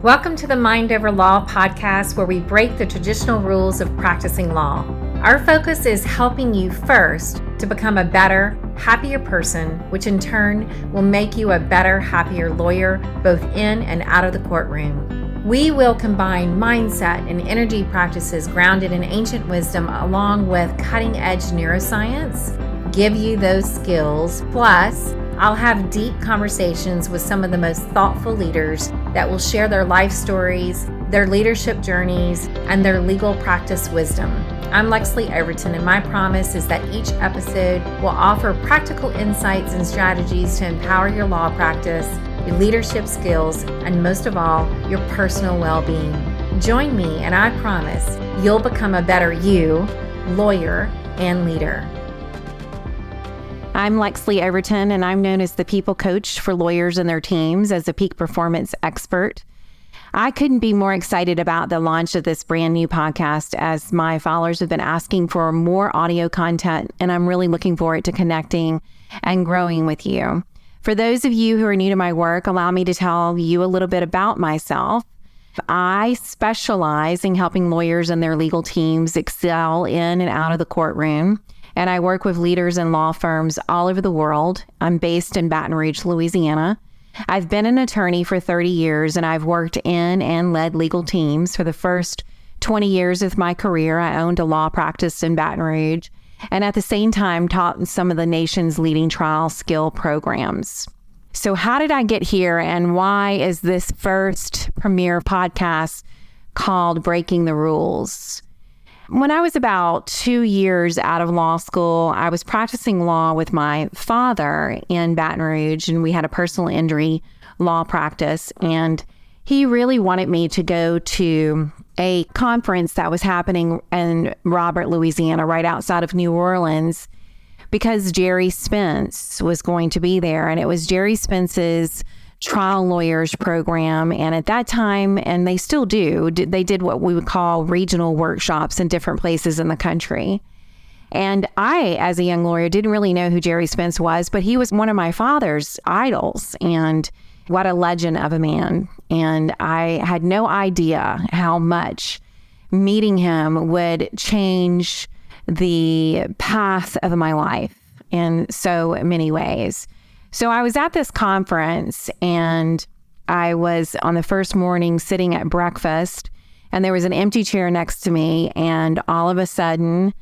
Welcome to the Mind Over Law podcast, where we break the traditional rules of practicing law. Our focus is helping you first to become a better, happier person, which in turn will make you a better, happier lawyer, both in and out of the courtroom. We will combine mindset and energy practices grounded in ancient wisdom along with cutting-edge neuroscience, give you those skills, plus I'll have deep conversations with some of the most thoughtful leaders that will share their life stories, their leadership journeys, and their legal practice wisdom. I'm Lexlee Overton, and my promise is that each episode will offer practical insights and strategies to empower your law practice, your leadership skills, and most of all, your personal well-being. Join me, and I promise you'll become a better you, lawyer, and leader. I'm Lexlee Overton, and I'm known as the people coach for lawyers and their teams as a peak performance expert. I couldn't be more excited about the launch of this brand new podcast, as my followers have been asking for more audio content, and I'm really looking forward to connecting and growing with you. For those of you who are new to my work, allow me to tell you a little bit about myself. I specialize in helping lawyers and their legal teams excel in and out of the courtroom. And I work with leaders and law firms all over the world. I'm based in Baton Rouge, Louisiana. I've been an attorney for 30 years, and I've worked in and led legal teams. For the first 20 years of my career, I owned a law practice in Baton Rouge, and at the same time taught some of the nation's leading trial skill programs. So how did I get here, and why is this first premiere podcast called Breaking the Rules? When I was about 2 years out of law school, I was practicing law with my father in Baton Rouge, and we had a personal injury law practice. And he really wanted me to go to a conference that was happening in Robert, Louisiana, right outside of New Orleans, because Gerry Spence was going to be there. And it was Gerry Spence's trial lawyers program. And at that time, and they still do, they did what we would call regional workshops in different places in the country. And I, as a young lawyer, didn't really know who Gerry Spence was, but he was one of my father's idols, and what a legend of a man. And I had no idea how much meeting him would change the path of my life in so many ways. So I was at this conference, and I was on the first morning sitting at breakfast, and there was an empty chair next to me, and all of a sudden,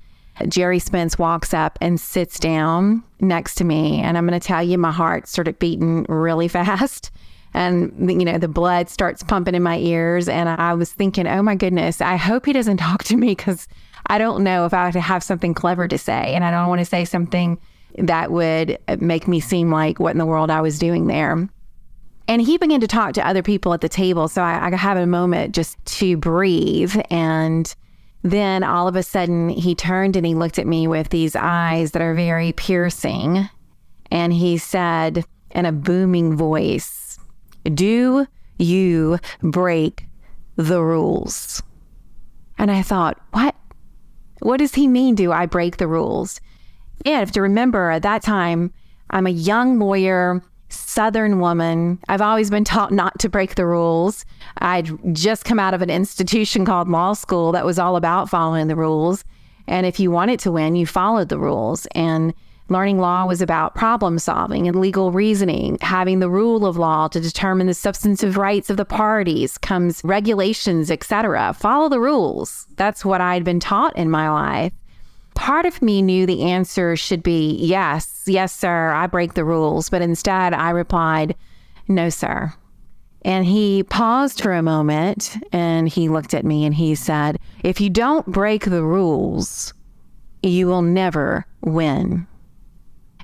Gerry Spence walks up and sits down next to me. And I'm going to tell you, my heart started beating really fast, and the blood starts pumping in my ears. And I was thinking, oh my goodness, I hope he doesn't talk to me, because I don't know if I would have something clever to say, and I don't want to say something that would make me seem like what in the world I was doing there. And he began to talk to other people at the table. So I have a moment just to breathe. And then all of a sudden he turned and he looked at me with these eyes that are very piercing. And he said in a booming voice, "Do you break the rules?" And I thought, what? What does he mean, do I break the rules? Yeah, I have to remember at that time, I'm a young lawyer, Southern woman. I've always been taught not to break the rules. I'd just come out of an institution called law school that was all about following the rules. And if you wanted to win, you followed the rules. And learning law was about problem solving and legal reasoning, having the rule of law to determine the substantive rights of the parties, comes regulations, etc. Follow the rules. That's what I'd been taught in my life. Part of me knew the answer should be yes, sir, I break the rules. But instead I replied, no, sir. And he paused for a moment, and he looked at me and he said, if you don't break the rules, you will never win.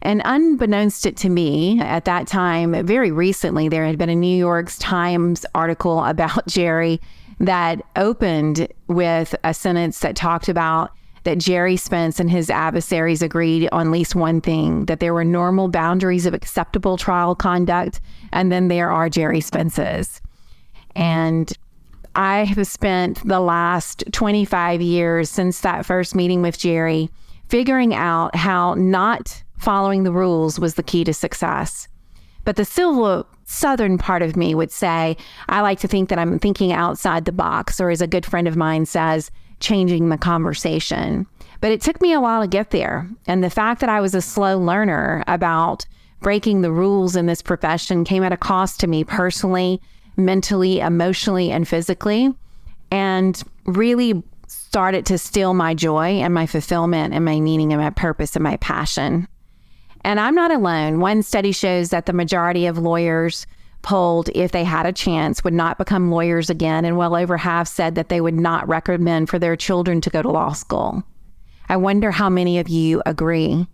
And unbeknownst to me at that time, very recently, there had been a New York Times article about Gerry that opened with a sentence that talked about that Gerry Spence and his adversaries agreed on at least one thing, that there were normal boundaries of acceptable trial conduct, and then there are Gerry Spence's. And I have spent the last 25 years since that first meeting with Gerry figuring out how not following the rules was the key to success. But the civil Southern part of me would say, I like to think that I'm thinking outside the box, or as a good friend of mine says, changing the conversation. But it took me a while to get there. And the fact that I was a slow learner about breaking the rules in this profession came at a cost to me personally, mentally, emotionally, and physically, and really started to steal my joy and my fulfillment and my meaning and my purpose and my passion. And I'm not alone. One study shows that the majority of lawyers polled, if they had a chance, would not become lawyers again, and well over half said that they would not recommend for their children to go to law school. I wonder how many of you agree.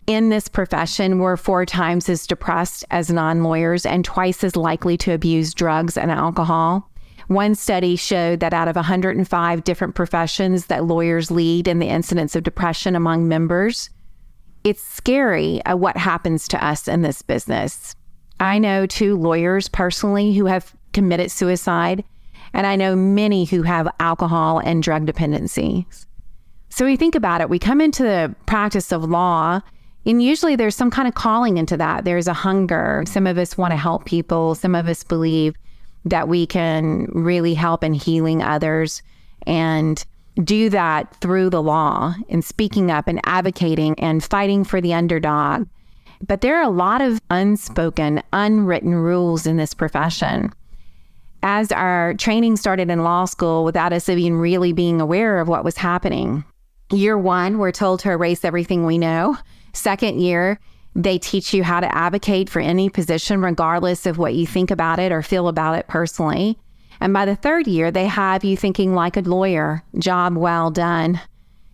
In this profession, we're 4 times as depressed as non-lawyers and twice as likely to abuse drugs and alcohol. One study showed that out of 105 different professions that lawyers lead in the incidence of depression among members, it's scary what happens to us in this business. I know 2 lawyers personally who have committed suicide, and I know many who have alcohol and drug dependencies. So we think about it, we come into the practice of law, and usually there's some kind of calling into that. There's a hunger. Some of us want to help people. Some of us believe that we can really help in healing others and do that through the law and speaking up and advocating and fighting for the underdog. But there are a lot of unspoken, unwritten rules in this profession. As our training started in law school, without us even really being aware of what was happening. Year 1, we're told to erase everything we know. Second year, they teach you how to advocate for any position, regardless of what you think about it or feel about it personally. And by the 3rd year, they have you thinking like a lawyer. Job well done.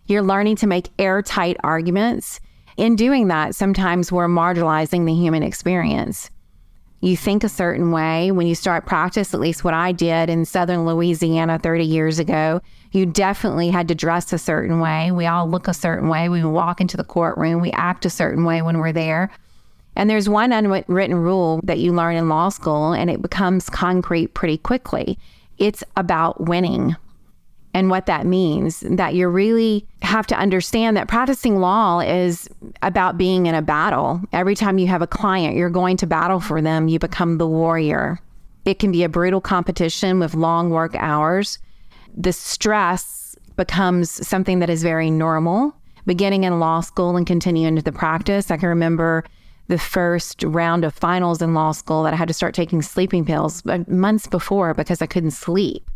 You're learning to make airtight arguments. In doing that, sometimes we're marginalizing the human experience. You think a certain way when you start practice, at least what I did in Southern Louisiana 30 years ago. You definitely had to dress a certain way. We all look a certain way. We walk into the courtroom. We act a certain way when we're there. And there's one unwritten rule that you learn in law school, and it becomes concrete pretty quickly. It's about winning. And what that means, that you really have to understand that practicing law is about being in a battle. Every time you have a client, you're going to battle for them. You become the warrior. It can be a brutal competition with long work hours. The stress becomes something that is very normal, beginning in law school and continuing into the practice. I can remember the first round of finals in law school that I had to start taking sleeping pills months before because I couldn't sleep.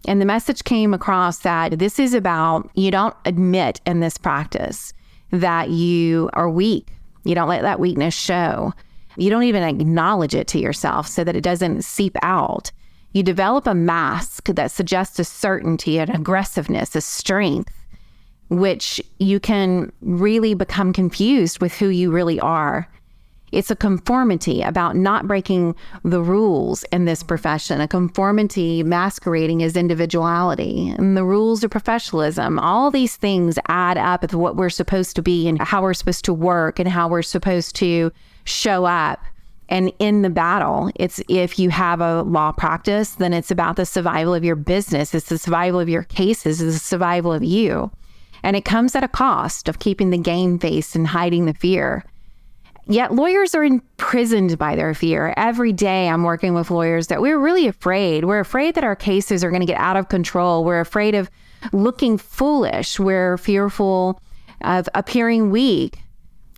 And the message came across that this is about, you don't admit in this practice that you are weak. You don't let that weakness show. You don't even acknowledge it to yourself so that it doesn't seep out. You develop a mask that suggests a certainty, an aggressiveness, a strength, which you can really become confused with who you really are. It's a conformity about not breaking the rules in this profession, a conformity masquerading as individuality. And the rules of professionalism, all these things add up with what we're supposed to be and how we're supposed to work and how we're supposed to show up. And in the battle, it's if you have a law practice, then it's about the survival of your business. It's the survival of your cases. It's the survival of you. And it comes at a cost of keeping the game face and hiding the fear. Yet lawyers are imprisoned by their fear. Every day I'm working with lawyers that we're really afraid. We're afraid that our cases are going to get out of control. We're afraid of looking foolish. We're fearful of appearing weak.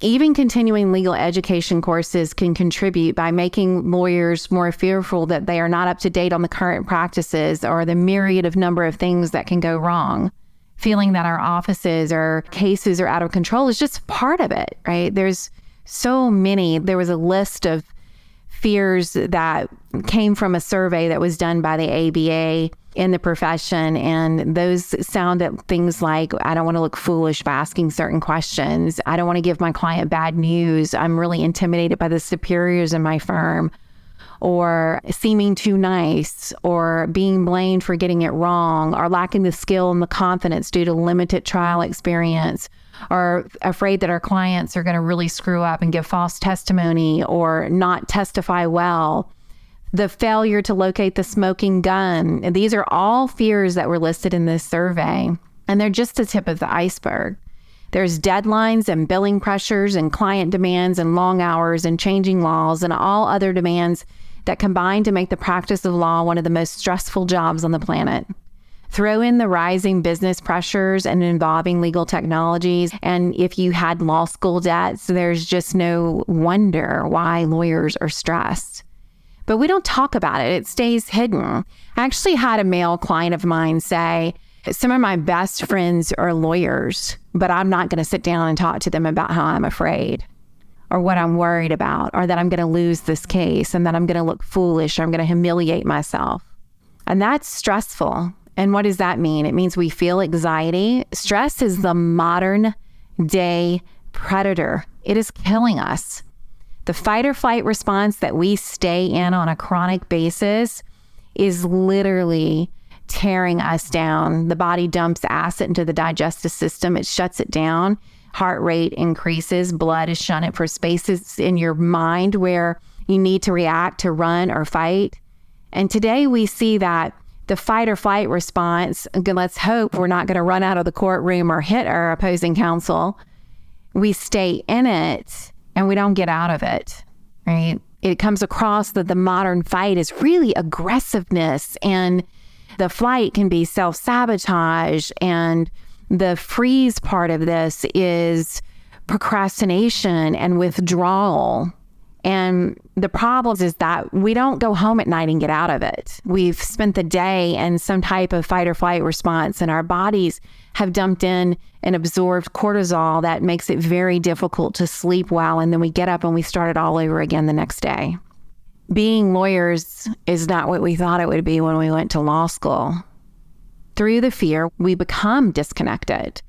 Even continuing legal education courses can contribute by making lawyers more fearful that they are not up to date on the current practices or the myriad of number of things that can go wrong. Feeling that our offices or cases are out of control is just part of it, right? There's so many. There was a list of fears that came from a survey that was done by the ABA in the profession. And those sounded things like, I don't want to look foolish by asking certain questions. I don't want to give my client bad news. I'm really intimidated by the superiors in my firm. Or seeming too nice, or being blamed for getting it wrong, or lacking the skill and the confidence due to limited trial experience, or afraid that our clients are going to really screw up and give false testimony or not testify well. The failure to locate the smoking gun. And these are all fears that were listed in this survey, and they're just the tip of the iceberg. There's deadlines and billing pressures and client demands and long hours and changing laws and all other demands that combine to make the practice of law one of the most stressful jobs on the planet. Throw in the rising business pressures and involving legal technologies, and if you had law school debts, there's just no wonder why lawyers are stressed. But we don't talk about it. It stays hidden. I actually had a male client of mine say, some of my best friends are lawyers, but I'm not going to sit down and talk to them about how I'm afraid or what I'm worried about or that I'm going to lose this case and that I'm going to look foolish or I'm going to humiliate myself. And that's stressful. And what does that mean? It means we feel anxiety. Stress is the modern day predator. It is killing us. The fight or flight response that we stay in on a chronic basis is literally tearing us down. The body dumps acid into the digestive system. It shuts it down. Heart rate increases. Blood is shunted for spaces in your mind where you need to react, to run or fight. And today we see that the fight or flight response, let's hope we're not going to run out of the courtroom or hit our opposing counsel. We stay in it and we don't get out of it, right? It comes across that the modern fight is really aggressiveness, and the flight can be self-sabotage, and the freeze part of this is procrastination and withdrawal. And the problem is that we don't go home at night and get out of it. We've spent the day in some type of fight or flight response, and our bodies have dumped in and absorbed cortisol that makes it very difficult to sleep well. And then we get up and we start it all over again the next day. Being lawyers is not what we thought it would be when we went to law school. Through the fear, we become disconnected.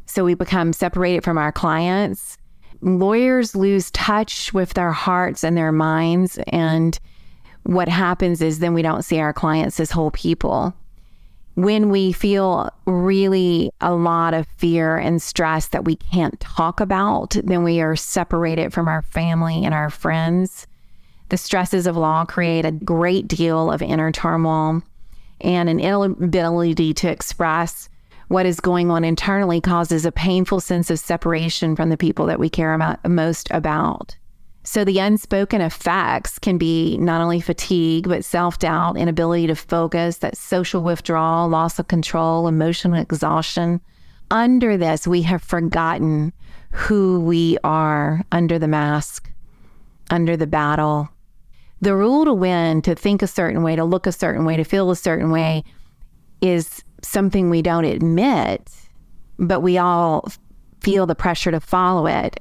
So we become separated from our clients. Lawyers lose touch with their hearts and their minds. And what happens is then we don't see our clients as whole people. When we feel really a lot of fear and stress that we can't talk about, then we are separated from our family and our friends. The stresses of law create a great deal of inner turmoil, and an inability to express what is going on internally causes a painful sense of separation from the people that we care most about. So the unspoken effects can be not only fatigue, but self-doubt, inability to focus, that social withdrawal, loss of control, emotional exhaustion. Under this, we have forgotten who we are under the mask, under the battle. The rule to win, to think a certain way, to look a certain way, to feel a certain way, is something we don't admit, but we all feel the pressure to follow it.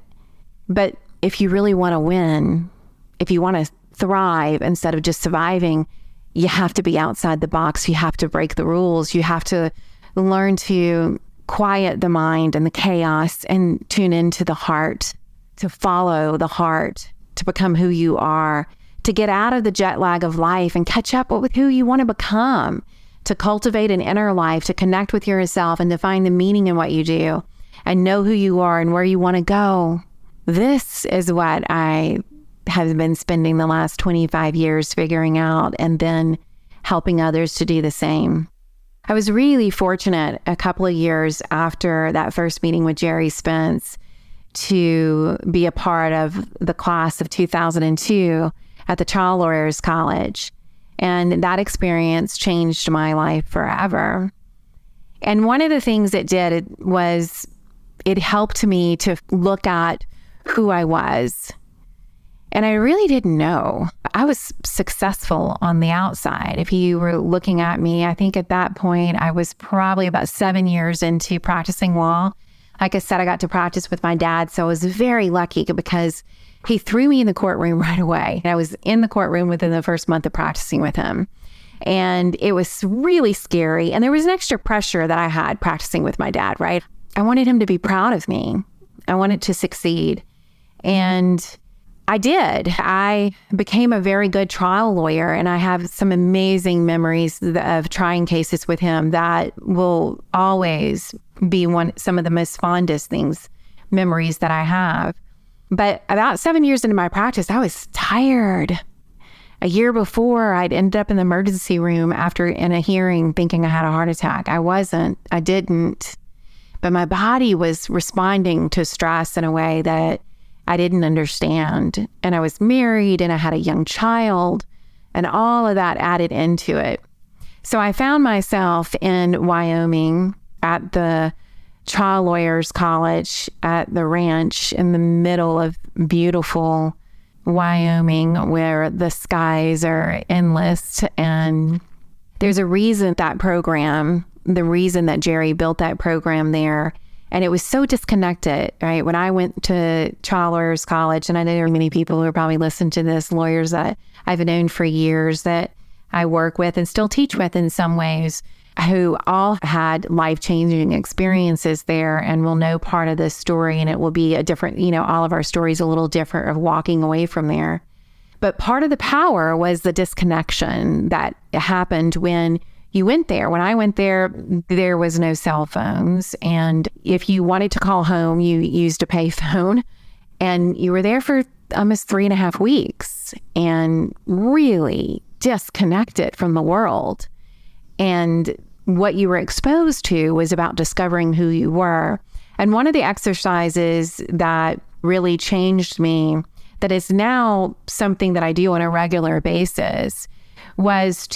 But if you really want to win, if you want to thrive instead of just surviving, you have to be outside the box. You have to break the rules. You have to learn to quiet the mind and the chaos and tune into the heart, to follow the heart, to become who you are, to get out of the jet lag of life and catch up with who you want to become, to cultivate an inner life, to connect with yourself and to find the meaning in what you do and know who you are and where you want to go. This is what I have been spending the last 25 years figuring out, and then helping others to do the same. I was really fortunate a couple of years after that first meeting with Gerry Spence to be a part of the class of 2002 at the Trial Lawyers College. And that experience changed my life forever. And one of the things it did was it helped me to look at who I was. And I really didn't know. I was successful on the outside. If you were looking at me, I think at that point, I was probably about 7 years into practicing law. Like I said, I got to practice with my dad. So I was very lucky because he threw me in the courtroom right away. I was in the courtroom within the first month of practicing with him. And it was really scary. And there was an extra pressure that I had practicing with my dad, right? I wanted him to be proud of me. I wanted to succeed. And I did. I became a very good trial lawyer, and I have some amazing memories of trying cases with him that will always be some of the most fondest memories that I have. But about 7 years into my practice, I was tired. A year before, I'd ended up in the emergency room in a hearing thinking I had a heart attack. I wasn't. I didn't. but my body was responding to stress in a way that I didn't understand. And I was married and I had a young child, and all of that added into it. So I found myself in Wyoming at the Trial Lawyers College at the ranch in the middle of beautiful Wyoming, where the skies are endless. And there's a reason the reason that Gerry built that program there. And it was so disconnected, right? When I went to Trial Lawyers College, and I know there are many people who probably listen to this, lawyers that I've known for years that I work with and still teach with in some ways, who all had life-changing experiences there and will know part of this story. And it will be a different, all of our stories a little different of walking away from there. But part of the power was the disconnection that happened when you went there. When I went there, there was no cell phones. And if you wanted to call home, you used a payphone. And you were there for almost 3.5 weeks and really disconnected from the world. And what you were exposed to was about discovering who you were. And one of the exercises that really changed me, that is now something that I do on a regular basis, was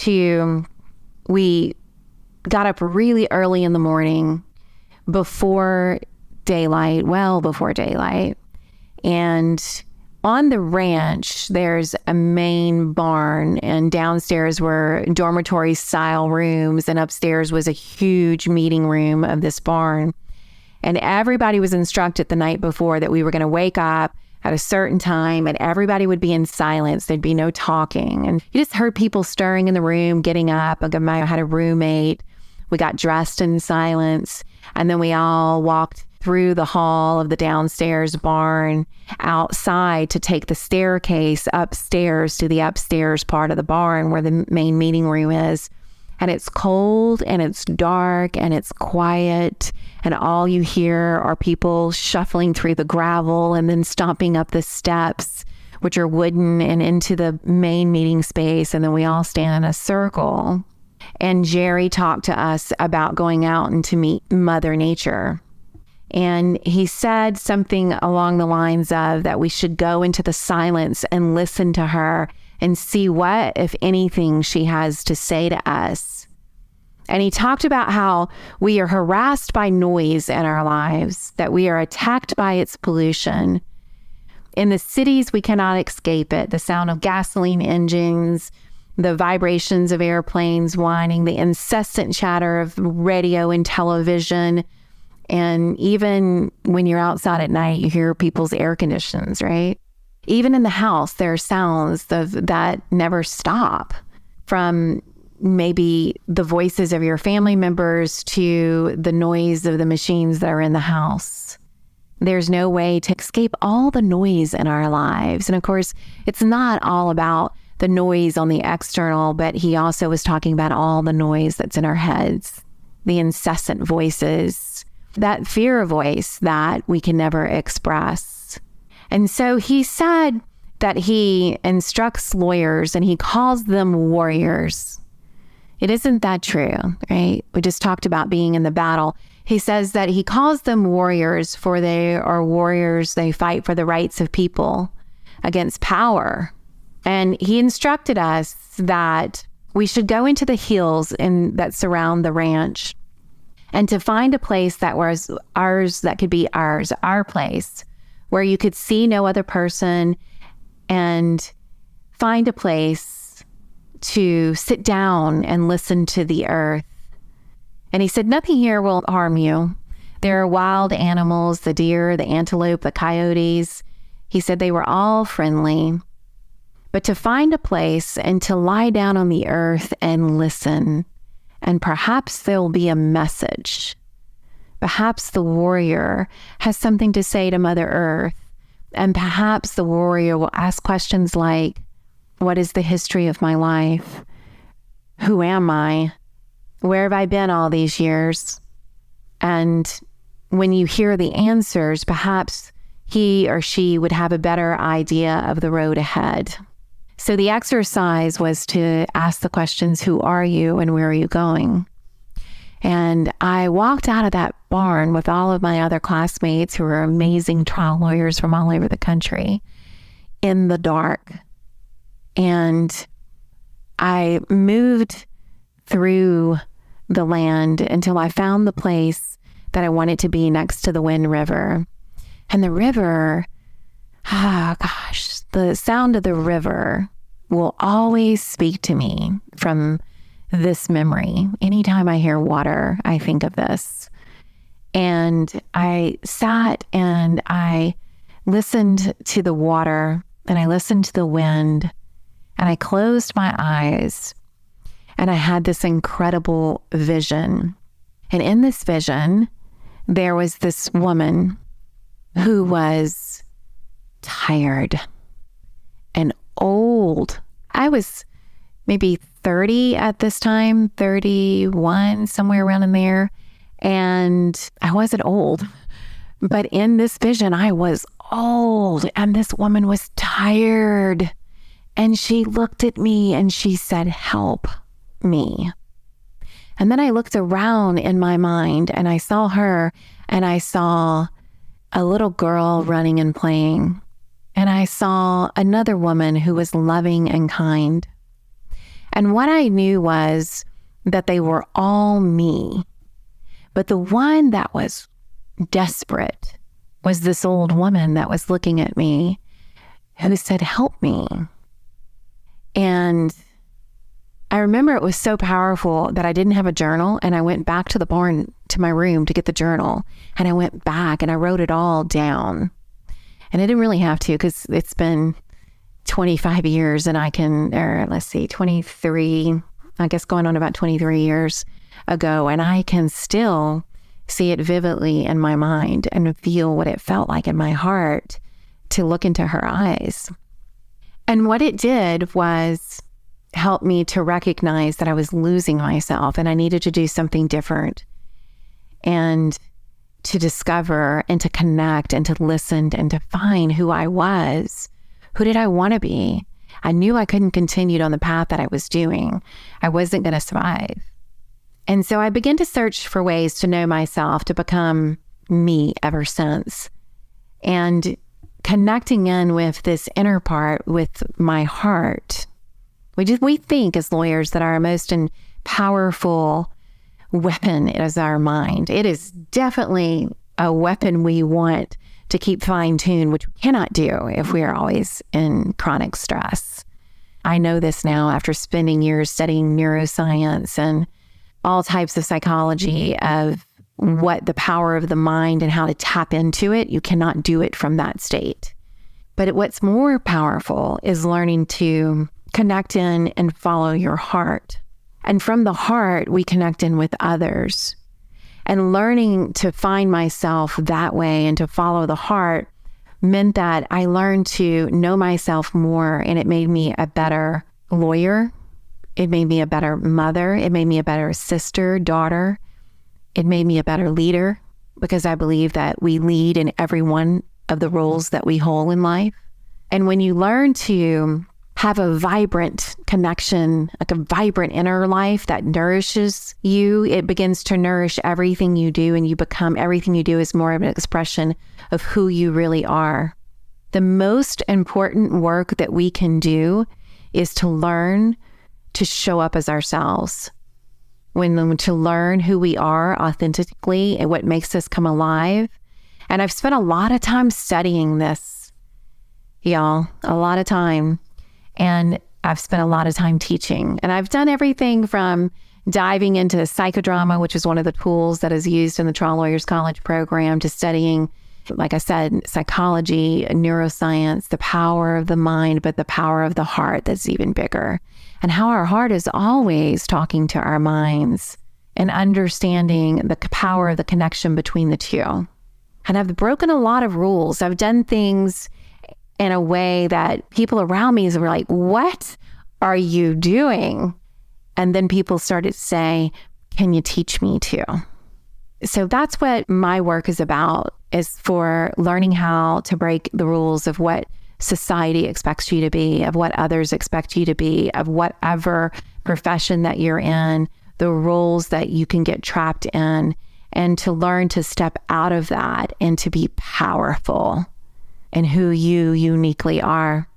we got up really early in the morning before daylight, well before daylight. And on the ranch, there's a main barn, and downstairs were dormitory style rooms, and upstairs was a huge meeting room of this barn. And everybody was instructed the night before that we were going to wake up at a certain time, and everybody would be in silence. There'd be no talking. And you just heard people stirring in the room, getting up. I had a roommate. We got dressed in silence. And then we all walked through the hall of the downstairs barn outside to take the staircase upstairs to the upstairs part of the barn where the main meeting room is. And it's cold and it's dark and it's quiet. And all you hear are people shuffling through the gravel and then stomping up the steps, which are wooden, and into the main meeting space. And then we all stand in a circle. And Gerry talked to us about going out and to meet Mother Nature. And he said something along the lines of that we should go into the silence and listen to her and see what, if anything, she has to say to us. And he talked about how we are harassed by noise in our lives, that we are attacked by its pollution. In the cities, we cannot escape it. The sound of gasoline engines, the vibrations of airplanes whining, the incessant chatter of radio and television. And even when you're outside at night, you hear people's air conditions, right? Even in the house, there are sounds that never stop, from maybe the voices of your family members to the noise of the machines that are in the house. There's no way to escape all the noise in our lives. And of course, it's not all about the noise on the external, but he also was talking about all the noise that's in our heads, the incessant voices, that fear voice that we can never express. And so he said that he instructs lawyers and he calls them warriors. It isn't that true, right? We just talked about being in the battle. He says that he calls them warriors, for they are warriors. They fight for the rights of people against power. And he instructed us that we should go into the hills that surround the ranch, and to find a place that was ours, that could be ours, our place, where you could see no other person, and find a place to sit down and listen to the earth. And he said, nothing here will harm you. There are wild animals, the deer, the antelope, the coyotes. He said they were all friendly. But to find a place and to lie down on the earth and listen, and perhaps there'll be a message. Perhaps the warrior has something to say to Mother Earth, and perhaps the warrior will ask questions like, what is the history of my life? Who am I? Where have I been all these years? And when you hear the answers, perhaps he or she would have a better idea of the road ahead. So the exercise was to ask the questions, who are you and where are you going? And I walked out of that barn with all of my other classmates who are amazing trial lawyers from all over the country in the dark. And I moved through the land until I found the place that I wanted to be next to the Wind River. And the river, the sound of the river will always speak to me from this memory. Anytime I hear water, I think of this. And I sat and I listened to the water and I listened to the wind and I closed my eyes and I had this incredible vision. And in this vision, there was this woman who was tired and old. I was maybe 30 at this time, 31, somewhere around in there. And I wasn't old, but in this vision, I was old and this woman was tired. And she looked at me and she said, "Help me." And then I looked around in my mind and I saw her and I saw a little girl running and playing. And I saw another woman who was loving and kind. And what I knew was that they were all me. But the one that was desperate was this old woman that was looking at me who said, "Help me." And I remember it was so powerful that I didn't have a journal, and I went back to the barn to my room to get the journal, and I went back and I wrote it all down. And I didn't really have to because it's been 25 years and 23, I guess going on about 23 years ago, and I can still see it vividly in my mind and feel what it felt like in my heart to look into her eyes. And what it did was help me to recognize that I was losing myself and I needed to do something different and to discover and to connect and to listen and to find who I was. Who did I want to be? I knew I couldn't continue on the path that I was doing. I wasn't going to survive. And so I began to search for ways to know myself, to become me ever since. And connecting in with this inner part, with my heart. We think as lawyers that our most powerful weapon is our mind. It is definitely a weapon we want to keep fine-tuned, which we cannot do if we are always in chronic stress. I know this now after spending years studying neuroscience and all types of psychology of what the power of the mind and how to tap into it. You cannot do it from that state. But what's more powerful is learning to connect in and follow your heart. And from the heart, we connect in with others. And learning to find myself that way and to follow the heart meant that I learned to know myself more, and it made me a better lawyer. It made me a better mother. It made me a better sister, daughter. It made me a better leader, because I believe that we lead in every one of the roles that we hold in life. And when you learn to have a vibrant connection, like a vibrant inner life that nourishes you, it begins to nourish everything you do, and you become, everything you do is more of an expression of who you really are. The most important work that we can do is to learn to show up as ourselves. To learn who we are authentically and what makes us come alive. And I've spent a lot of time studying this, y'all, a lot of time. And I've spent a lot of time teaching. And I've done everything from diving into psychodrama, which is one of the tools that is used in the Trial Lawyers College program, to studying, like I said, psychology, neuroscience, the power of the mind, but the power of the heart that's even bigger. And how our heart is always talking to our minds and understanding the power of the connection between the two. And I've broken a lot of rules. I've done things in a way that people around me were like, "What are you doing?" And then people started to say, "Can you teach me to?" So that's what my work is about, is for learning how to break the rules of what society expects you to be, of what others expect you to be, of whatever profession that you're in, the roles that you can get trapped in, and to learn to step out of that and to be powerful in who you uniquely are.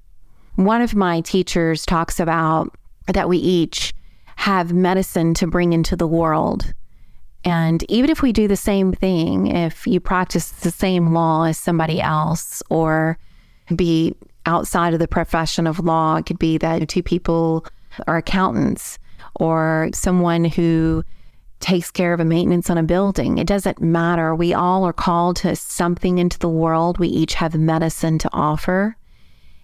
One of my teachers talks about that we each have medicine to bring into the world. And even if we do the same thing, if you practice the same law as somebody else, or be outside of the profession of law, it could be that two people are accountants, or someone who takes care of a maintenance on a building. It doesn't matter. We all are called to something into the world. We each have medicine to offer.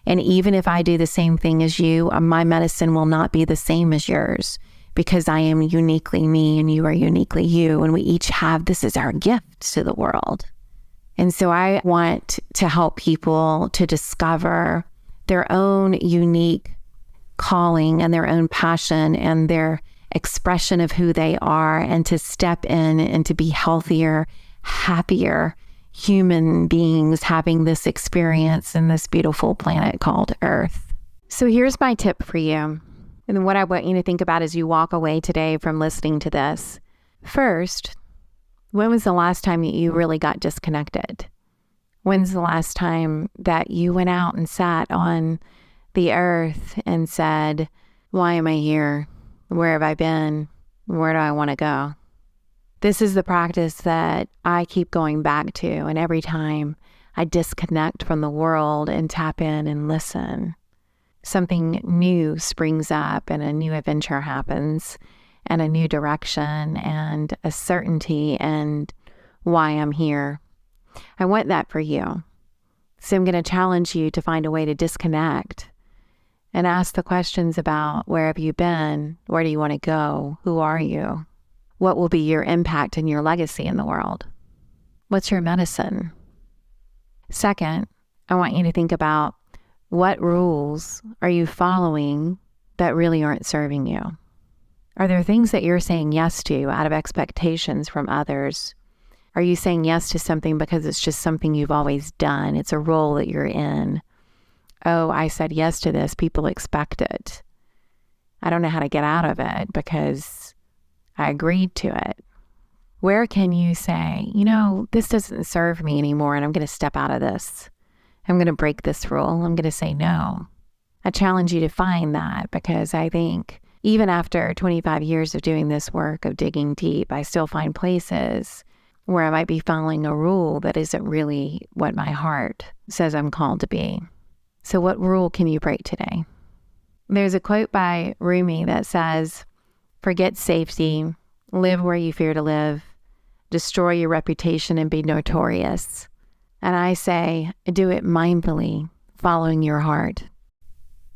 And even if I do the same thing as you, my medicine will not be the same as yours, because I am uniquely me and you are uniquely you. And we each have, this is our gift to the world. And so I want to help people to discover their own unique calling and their own passion and their expression of who they are, and to step in and to be healthier, happier human beings having this experience in this beautiful planet called Earth. So here's my tip for you. And what I want you to think about as you walk away today from listening to this. First, when was the last time that you really got disconnected? When's the last time that you went out and sat on the earth and said, why am I here? Where have I been? Where do I want to go? This is the practice that I keep going back to. And every time I disconnect from the world and tap in and listen, something new springs up and a new adventure happens and a new direction and a certainty and why I'm here. I want that for you. So I'm going to challenge you to find a way to disconnect and ask the questions about where have you been? Where do you want to go? Who are you? What will be your impact and your legacy in the world? What's your medicine? Second, I want you to think about what rules are you following that really aren't serving you? Are there things that you're saying yes to out of expectations from others? Are you saying yes to something because it's just something you've always done? It's a role that you're in. Oh, I said yes to this. People expect it. I don't know how to get out of it because I agreed to it. Where can you say, this doesn't serve me anymore and I'm going to step out of this. I'm going to break this rule. I'm going to say no. I challenge you to find that, because I think even after 25 years of doing this work, of digging deep, I still find places where I might be following a rule that isn't really what my heart says I'm called to be. So what rule can you break today? There's a quote by Rumi that says, forget safety, live where you fear to live, destroy your reputation and be notorious. And I say, do it mindfully, following your heart.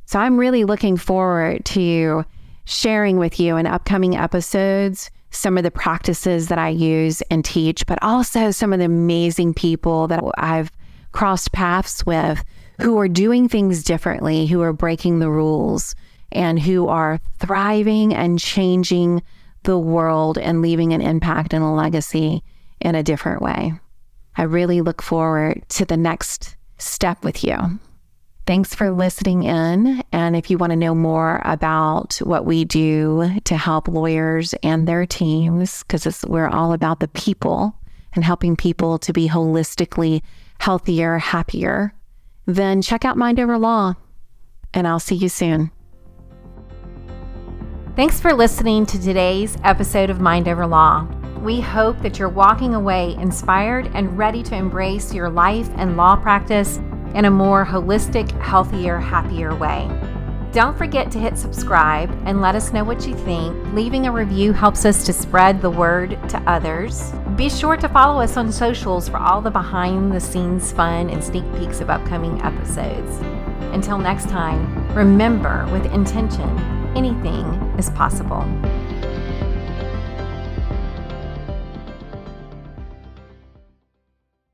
So I'm really looking forward to sharing with you in upcoming episodes some of the practices that I use and teach, but also some of the amazing people that I've crossed paths with who are doing things differently, who are breaking the rules, and who are thriving and changing the world and leaving an impact and a legacy in a different way. I really look forward to the next step with you. Thanks for listening in. And if you want to know more about what we do to help lawyers and their teams, because we're all about the people and helping people to be holistically healthier, happier, then check out Mind Over Law, and I'll see you soon. Thanks for listening to today's episode of Mind Over Law. We hope that you're walking away inspired and ready to embrace your life and law practice in a more holistic, healthier, happier way. Don't forget to hit subscribe and let us know what you think. Leaving a review helps us to spread the word to others. Be sure to follow us on socials for all the behind-the-scenes fun and sneak peeks of upcoming episodes. Until next time, remember, with intention, anything is possible.